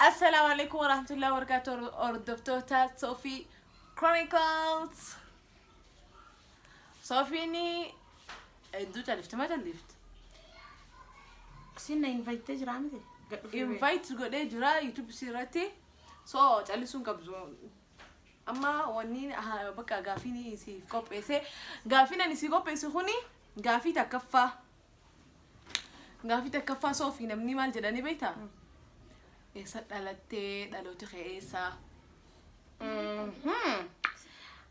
السلام عليكم ورحمة الله وبركاته. أردفتوتا صوفي Chronicles. صوفي إني دوت ألفت ما تلفت. سينا invite تجرا عمتي. invite قدي جرا يوتيوب سيرتي. so تعلسون قبضون. أما ونين بقى قافيني يسي كوبيسة. قافينا نسي كوبيسة خوني. قافي تكفى. قافي تكفى صوفي نمني مال جداني بيتا. إيسا دلتي دلوتي خيسا.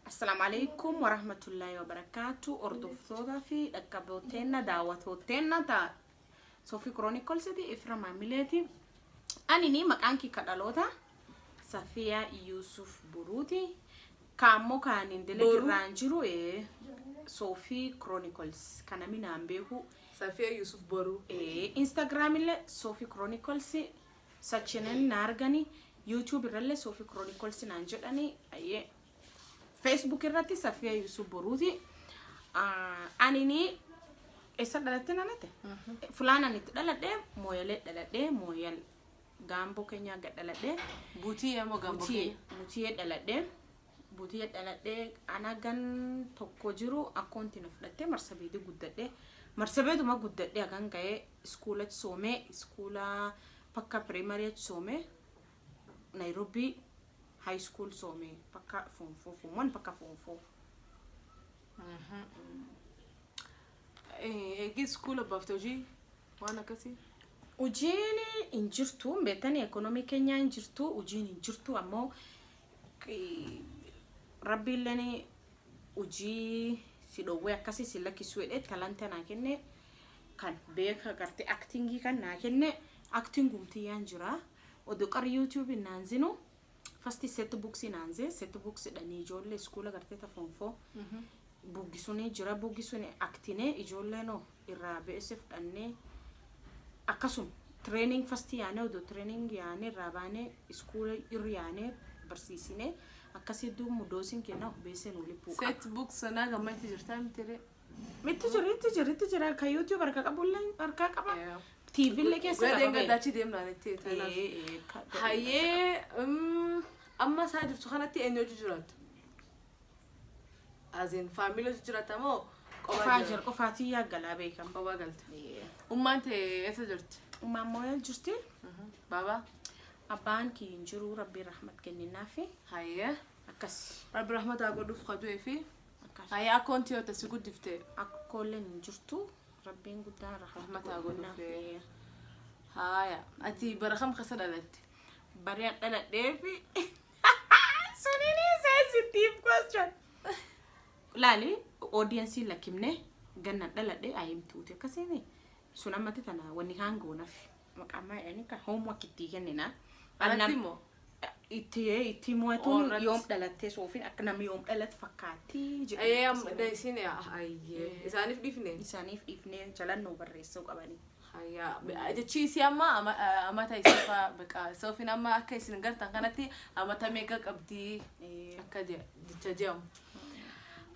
السلام عليكم ورحمة الله وبركاته. أردفتوتا في دكابوتينا دعوتوتينا تا صوفي كرونيكلز دي إفرا ماميلتي. أني مكانكي كدالوتا صفية يوسف بروتي كامو كانين دلك رانجرو صوفي كرونيكلز كان من أمبيه صفية يوسف برو إنستغرام اللي صوفي كرونيكلز ساتشنن نارغاني يوتيوب رله صوفي كرونيكلز نانجداني أيه فيسبوك الراتي صفية يوسف بروتي أنيني إيسا دلتنا نته فلانا نتدلت مويل دلت مويل gambo kenya gadalade buti ya mo gambo buti dalade buti dalade anagan tokko jiru account na fudate marsabeedu guddade marsabeedu ma guddade agan gaye schoolat some schoola pakka primary some Nairobi high school some pakka form 4 pakka form 4 gi school abaftoji wana kasi Ujini injirtu mbetani ekonomi Kenya injirtu ujini injirtu amo rabbi leni uji sidowe akasi sila kiswede talanta na kenne kan beka garte actingi kan na kenne acting gumti yanjira odokar YouTube nanzino fasti set books nanze set books dani jolle school garte ta form 4 bugisune jira bugisune actine ijolle no irra BSF danne akasum training fasti yaane odo training yaane rabane school iryaane barsisine akasidu mudosin kenna besen ulipu set books na gamati jirta mitti jira ka YouTube arka qabulan arka qaba TV le kesa qaba dachi demna nete tana haye amma sadir tukhanati enyo jurat azin family jurata mo Fajar ko fatiya galabe kam baba galta ummante esa jurt umma moyal jurti baba aban ki injuru rabbi rahmat kenina fi haye akas rabbi rahmat agodu fqadu fi haye akonti ota sigud difte akolen injurtu rabbi ngudan rahmat agodu fi haya ati barakham khasadalat bari dalat defi sunini sensitive question lali audience la kimne ganna dalade ayim tute kasene sunamati tana wani hango nafi makama yani ka homework tigenina anatimo itimo to yom dalate sofin aknam yom dalat fakati ay am daisine ay isanif difne jalan no barreso qabani haya ajechi siama amata isifa baka sofin amma akaisin gartan kanati amata mega qabdi akade tajam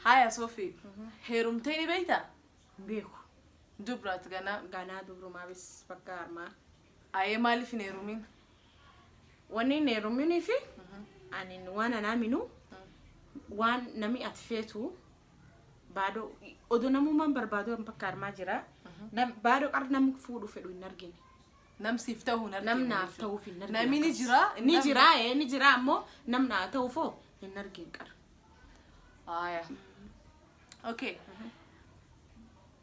هاي صوفي هيرومتيني بيتا بيكو دبرات غانا دبرو ما بس بكار ما اي مالي في نيرومين وني نيروميني في اني وانا نامينو وان نمي اتفيتو بعدو ودو نمو منبر بعدو بكار ما جرا نم بعدو قرد نم فودو فدو نرجين نم سيفتو نرجين نم نافتو في النرجين نمي نجرا مو نم ناتو فو النرجين قر اوكي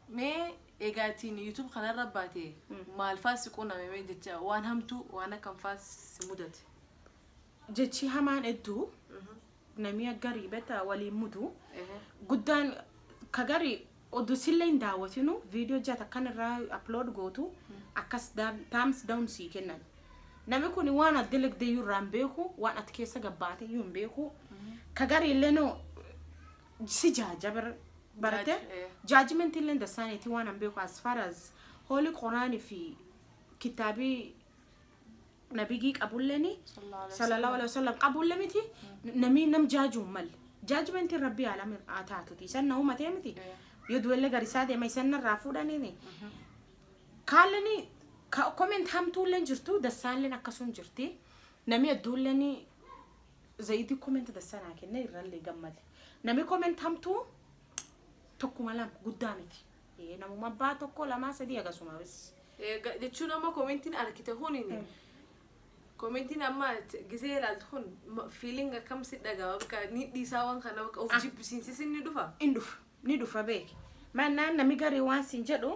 مي ايغاتين يوتيوب قناه رباتي مال فاسقونا مي دجا وان همتو وانا كان فاس مدت جتشي همان ادو نمي غريبتا ولي مدو قدان كغري ودو سيلين داوتينو فيديو جاتا كان را ابلود غوتو اكاس تامس داون سي كنن نمي كوني وانا دلك ديو رامبيكو وانا تكيسا غباتي يومبيكو كغري لنو si jajabar barte judgment in the sanity one and as far as holy Quran fi kitabi nabigi qabullani sallallahu alaihi wasallam qabullamiti nami nam jajum mal judgment rabbi alam atatuti sanna huma temiti yodu welle garisade mai sanna rafudani ni kalani comment hamtu len jirtu da sanlen akasum jirti nami adduullani zaidi comment dasana kenne irralle gammade nami comment hamtu tokkuma lam guddaamiti namuma baa tokko lama sadi agasuma bes jechuun amma commentiin arkite hunini commentiin amma gisee ilaaltu kun feeling akkam si dhaga'a bakka ni dhiisaa waan kana bakka of jibbisiinsi ni dhufa beek maannaan nami garii waan sin jedhu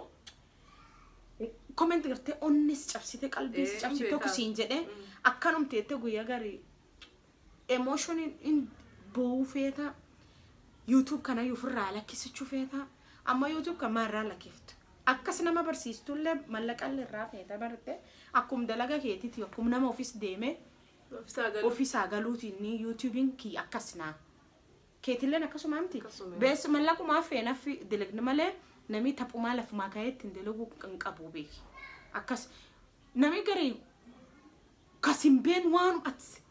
comment gartee onnis cabsite qalbiis cabsite kusiin jedhe akkanumteette guyyaa garii emotion in boo feeta YouTube kana yufirraa lakkisachuu feeta amma YouTube kana irraa lakkiftu akkas nama barsiistullee mallaqallee irraa feeta barte akkum dalaga keetiiti akkum nama ofis deeme ofisaa galuutiin ni YouTubein ki akkasnaa keetilleen akkasuma amti bees mallaquma feena fi dalagni malee nami taphumaa lafumaa kayetti dalagu kan qabu beeki akkas nami garii kasimbeen waan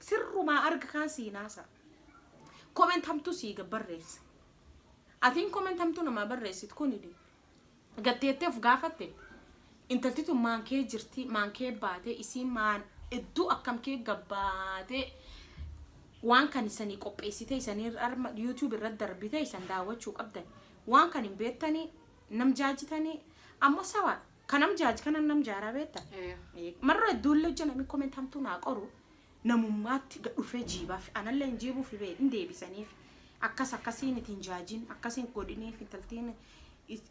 sirrumaa arga kan siinaasa comment hamtu sii gabarreessa atiin comment hamtu nama barreessit kunidi gatteetteef gaafatte intaltitu maankee jirti maankee baate isii maan iddoo akkam kee gabbaate waan kan isanii qopheessite isanii arma YouTube irratti darbite isan daawwachuu qabdan waan kan hin beektanii nam jaajitanii amma sawa kanam jaaj kanan nam jaaraa beekta marra idduulle janami comment hamtu naa qoru namummaatti dhufee jiibaaf anallee jiibuuf hin deebisaniif akkasiin itiin jaajin akkasiin godhiniif intaltiin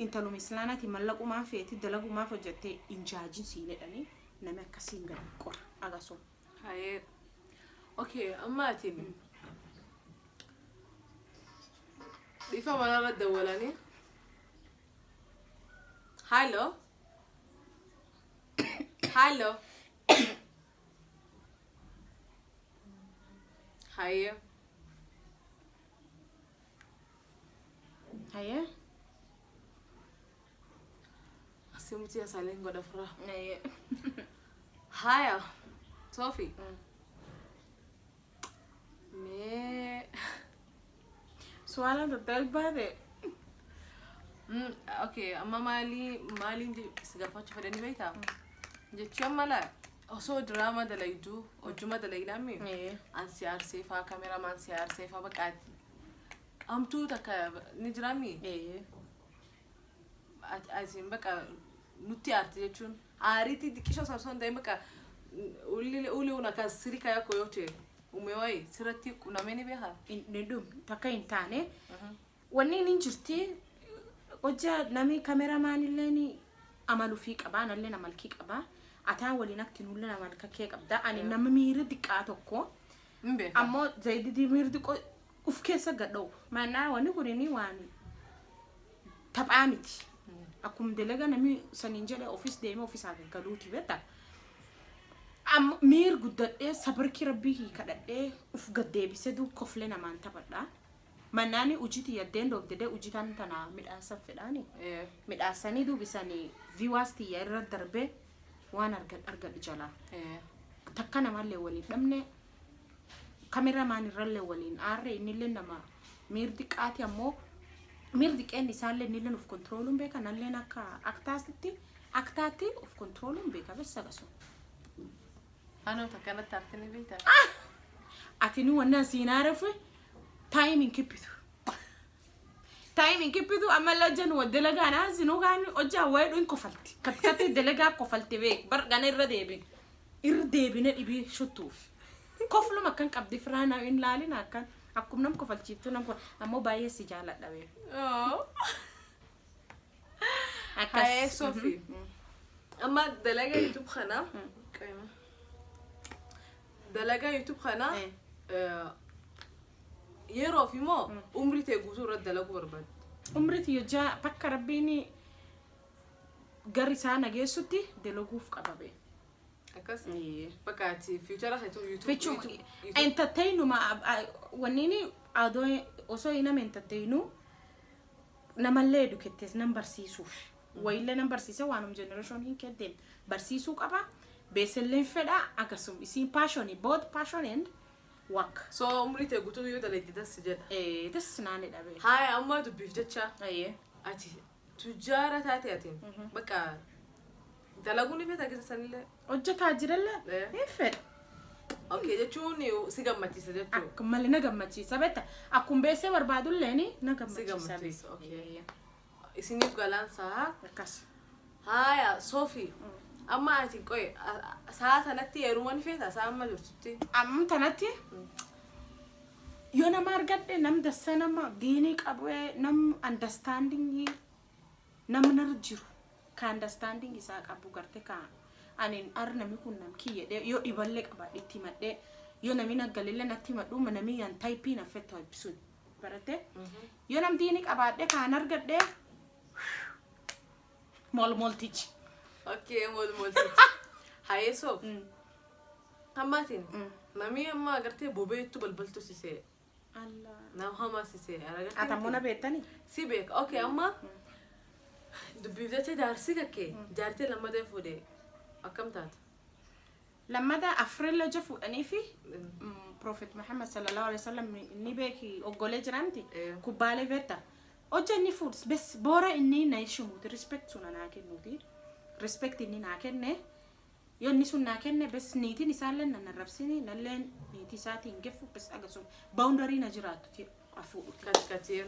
intalum islaanaati mallaqumaan feeti dalagumaaf hojjettee hin jaajin siinedhanii nami akkasiin gadi qora agasoo hayee okay amma atiin dhiifa manarra dawwalanii hello hello hayee simuti asalen goda fura haya Sofi me suala total bade okay amma mali sigafachu fadani beita jecha mala oso drama dalaydu ojuma dalaylami ansiar sefa cameraman siar sefa bakati amtu taka nijrami azim baka nuti arte jechun ariti dikisho samson dai baka uli una kasirika yako yote umewai sirati kuna meni beha nidum taka intane wani ninjirti oja nami cameraman illeni amalu fi qabana lena amalki qaba ata wali nakti nulla amalka ke qabda ani nam miir dikka tokko mbe ammo zaidi miir dikko uf keessa gadhaw maana wani kurini wani taphaamiti akum dalaga nami sanin jedhe office deeme office galuuti beta am miir guddadhe sabarki rabbii kadhadhe uf gaddeebise du kofle namaan taphadha manani ujiti ya the end of the day ujitan tana midhaasa fedhani midhaasanii duubisanii viewers tiya irra darbe waan argad jala takka namallee waliin dhabne cameraman irralle waliin aarre innillee nama mirdi qaati ammoo mirdi qeenni isaallee innillee of controlun beeka nalleen akka aktaatti of controlun beeka bessa gaso ano takkana taartini beeta atini wannan sinaarafu timing kipitu amalla jan wadalaga na sinu gani oja waydo in kofalti katkati dalaga kofalti be bar gana irdebi na dibi shutuf koflu makan qabdi frana in lalina kan akum nam kofalchiftu nam ko ammo baye si jala dawe haye Sofi amma dalaga YouTube khana dalaga YouTube khana yero fi mo umri te gutu radalagu barbad umri ti yoja pakka rabbini garisana gesutti deloguf qababe akas pakati future YouTube entertainu ma wanini ado oso ina entertainu namalle educates number sisu wayle number sisa wanum generation hinkedden barsisu qaba besellen feda agasum isi passion both passion and work so umri te gutu yo dalagi dasjed dasnane dabe hay amma du bifjecha ati tujara tati atin baka dalaguni beta gisanile ojja tajiralla ifed Okay, jechuun si gammachiisa jechuudha. Akka malee na gammachiisa beekta. Akkuma beesee barbaadullee na Si gammachiisa. gammachiisa. Okay. Isiniif galaansaa. Akkas. Haya, Sofi. Amma ati qoy sa'a sanatti yeruma ni feeta sa'a amma jirtutti. Amma tanatti yoo nama argadhe nam dassa nama diinii qabu nam understanding nam nar jiru ka understanding isaa qabu garte ka anin ar nami kun nam kiyye yoo dhiballe qaba itti madde yoo nami naggalille natti madhu nami yan type na fetta episode barate yoo nam diinii qabaadhe kan argadhe moltichi. Okay, molti. Haye Sof. Hammatin. Nami amma agartee bobeettu balbaltu sisee. Allah. Nam hama sisee. Atamuna beektani? Si beek. Okay, amma dubbiifte jaarsi kakkee jaartee lammadee fuudhee akkam taata? Lammada Afrilla je fuudhanii fi Prophet Muhammad sallallahu alaihi wasallam ni beeki oggolee jiranti kubbaalee beekta. Hojjenni fuudhs bes boora inni na ishumuuti respect suna naa kennuuti. Respect inni naa kenne yoo inni sun naa kenne bes niitiin isaallee na narrabsini nalleen niitii isaatiin gefu bes agasun boundary na jiraatu afuudhu. Katiin.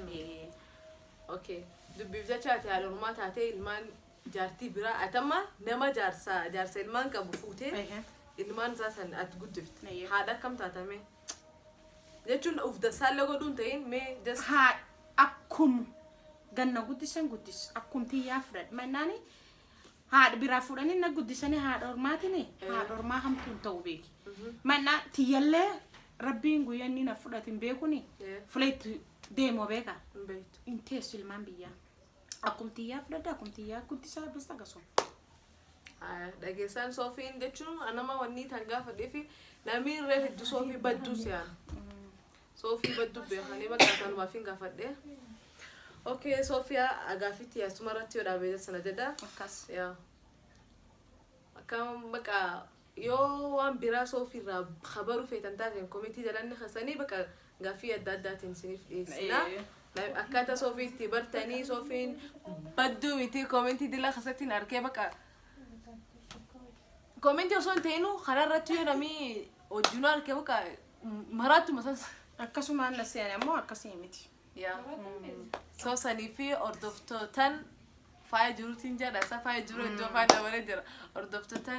Okay. Dubbiifte chaate haadhorumaa taatee ilmaan jaartii biraa atamma nama jaarsa ilmaan qabu fuutee ilmaan isaa san ati guddifte. Haadha akkam taatame? Jechuun uf dasaallee godhuun ta'in mee just haa akkum ganna guddisan akkum tiyyaa fudhadhe mannaani haadha biraa fuudhanii na guddisanii haadha ormaatini haadha ormaa hamtuun ta'uu beeki mannaa tiyyallee rabbiin guyyanni na fudhatin beekuni fuleetti deemoo beeka inteessu ilmaan biyyaa akkum tiyyaa fudhadhe akkum tiyyaa guddisaa besta gasoo. Dhageessaan Sofiin jechuun anama wanni tan gaafadhee fi namni irree hedduu Sofii badduu siyaan. Sofi baddu beekanii bakka maaf hin gaafadhe. Okay, Sofia gaafiti asuma irratti yoo dhaabee sana jedha. Akkas. Yaa. Akkam bakka yoo waan biraa Sofi irraa habaruu feetan taateen komitii jalanni hasanii bakka gaafii adda addaatiin isiniif dhiyeessina. Akkaataa Sofii itti bartanii Sofiin badduu miti komitii dila hasattiin arkee bakka komitii osoo hin ta'inu karaa irratti yoo namni hojjunu arkee bakka maraattu masas. Akkasumaan na seenaa immoo akkasii miti. Yaa. So sanii fi hordoftoota faaya jiruutiin jedha isa faaya jiru iddoo afaan dabalee jira. Hordoftoota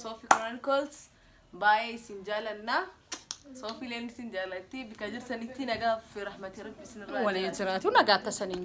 Sofi Chronicles baay'ee isin jaalanna. Sofi leen isin jaalatti bika jirtanitti nagaa fi rahmatii rabbi isin irraa. Walii jiraatu nagaa tasanii.